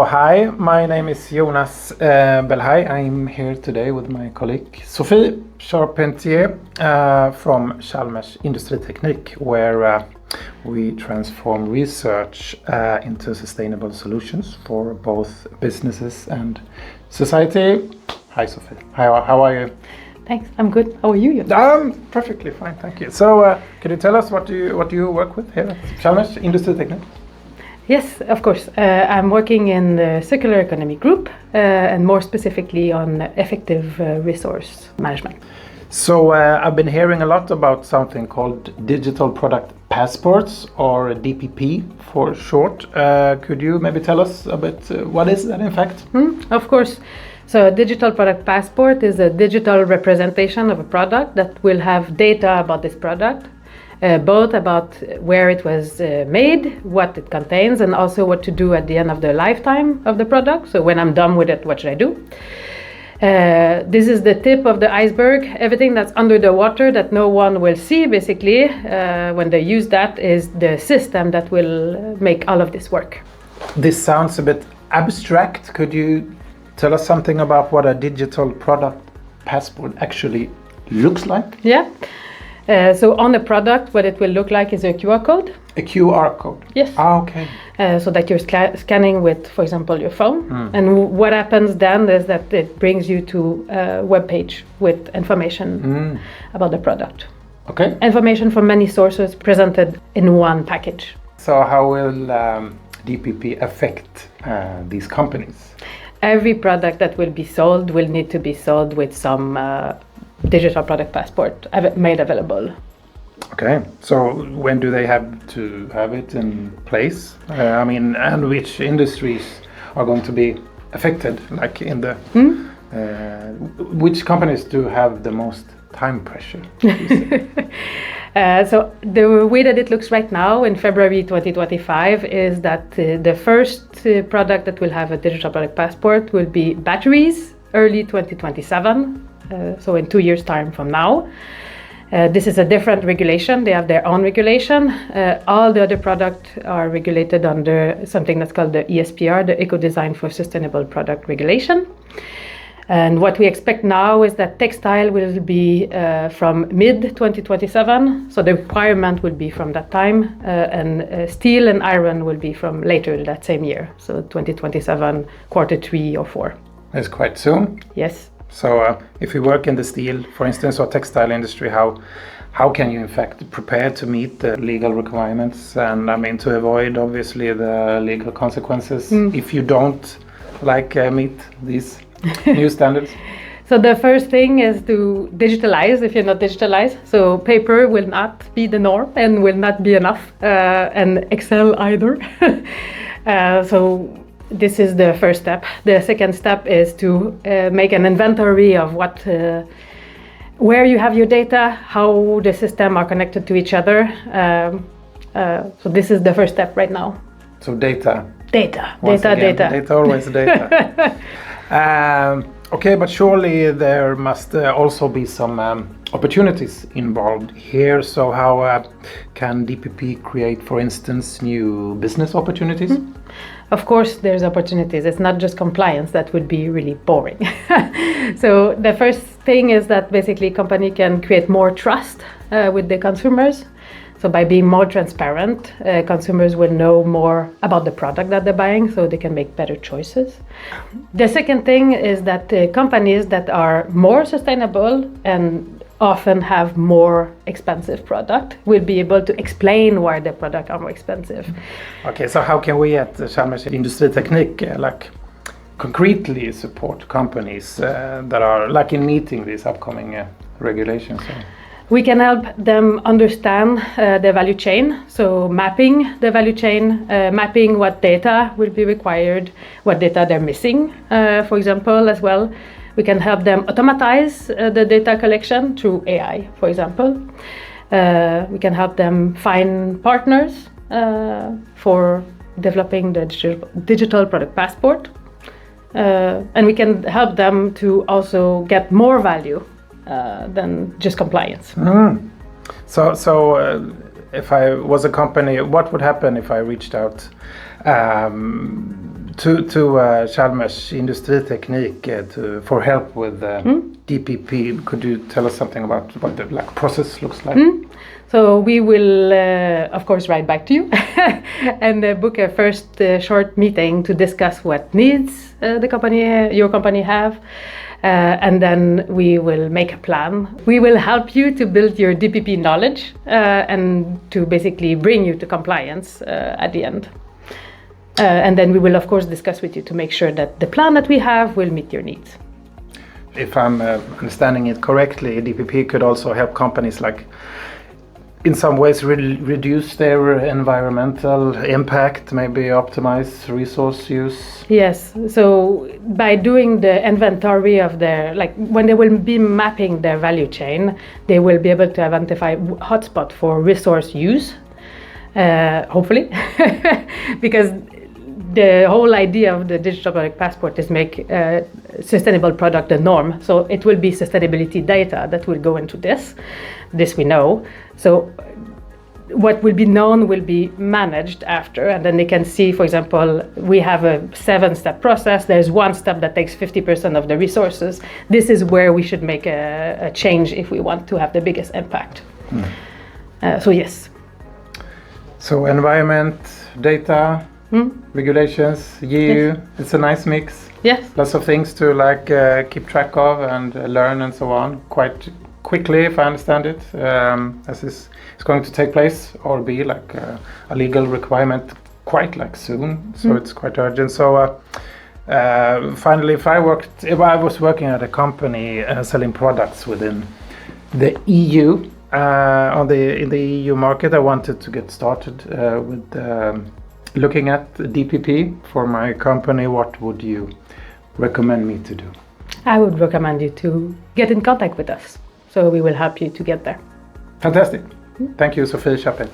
Hi, my name is Jonas Belhaj. I'm here today with my colleague Sophie Charpentier from Chalmers Industriteknik, where we transform research into sustainable solutions for both businesses and society. Hi, Sophie. How are you? Thanks. I'm good. How are you? I'm perfectly fine, thank you. So, can you tell us what you work with here at Chalmers Industriteknik? Yes, of course. I'm working in the circular economy group and more specifically on effective resource management. So I've been hearing a lot about something called digital product passports, or DPP for short. Could you maybe tell us a bit what is that in fact? Of course. So a digital product passport is a digital representation of a product that will have data about this product. Both about where it was made, what it contains, and also what to do at the end of the lifetime of the product. So when I'm done with it, what should I do? This is the tip of the iceberg. Everything that's under the water that no one will see, basically, when they use that, is the system that will make all of this work. This sounds a bit abstract. Could you tell us something about what a digital product passport actually looks like? Yeah. So on the product, what it will look like is a QR code. A QR code? Yes. Okay. So that you're scanning with, for example, your phone. And what happens then is that it brings you to a web page with information about the product. Okay. Information from many sources presented in one package. So how will DPP affect these companies? Every product that will be sold will need to be sold with some digital product passport made available. Okay, so when do they have to have it in place? And which industries are going to be affected? Like in the which companies do have the most time pressure? So the way that it looks right now in February 2025 is that the first product that will have a digital product passport will be batteries, early 2027. So in 2 years' time from now. This is a different regulation. They have their own regulation. All the other products are regulated under something that's called the ESPR, the Eco Design for Sustainable Product Regulation. And what we expect now is that textile will be from mid-2027, so the requirement will be from that time, and steel and iron will be from later that same year, so 2027, quarter 3 or 4. That's quite soon. Yes. So if you work in the steel, for instance, or textile industry, how can you in fact prepare to meet the legal requirements and to avoid obviously the legal consequences if you don't meet these new standards? So the first thing is to digitalize if you're not digitalized. So paper will not be the norm and will not be enough, and Excel either. This is the first step. The second step is to make an inventory of where you have your data, how the systems are connected to each other. So this is the first step right now. So data. Data, always data. Okay, but surely there must also be some opportunities involved here. So how can DPP create, for instance, new business opportunities? Of course, there's opportunities. It's not just compliance. That would be really boring. So the first thing is that basically company can create more trust with the consumers. So by being more transparent, consumers will know more about the product that they're buying, so they can make better choices. The second thing is that companies that are more sustainable and often have more expensive product will be able to explain why their product are more expensive. Okay, so how can we at Chalmers Industriteknik concretely support companies that are in meeting these upcoming regulations? We can help them understand the value chain, so mapping the value chain, mapping what data will be required, what data they're missing, for example, as well. We can help them automatize the data collection through AI, for example. We can help them find partners for developing the digital product passport. And we can help them to also get more value than just compliance. So if I was a company, what would happen if I reached out to Chalmers Industriteknik for help with DPP. Could you tell us something about what the process looks like? So we will, of course, write back to you and book a first short meeting to discuss what needs your company have. And then we will make a plan. We will help you to build your DPP knowledge and to basically bring you to compliance at the end. And then we will, of course, discuss with you to make sure that the plan that we have will meet your needs. If I'm understanding it correctly, DPP could also help companies in some ways reduce their environmental impact, maybe optimize resource use. Yes, so by doing the inventory of when they will be mapping their value chain, they will be able to identify hotspot for resource use, hopefully, because the whole idea of the digital product passport is make sustainable product the norm. So it will be sustainability data that will go into this we know. So what will be known will be managed after, and then they can see, for example, we have a 7-step process. There's one step that takes 50% of the resources. This is where we should make a change if we want to have the biggest impact. So yes. So environment, data, regulations, EU, yes. It's a nice mix. Yes. Lots of things to keep track of and learn and so on quite quickly, if I understand it, as is going to take place or be a legal requirement quite soon. So it's quite urgent. So finally, if I was working at a company selling products within the EU, in the EU market, I wanted to get started with looking at DPP for my company. What would you recommend me to do? I would recommend you to get in contact with us, so we will help you to get there. Fantastic. Thank you, Sophie Charpentier.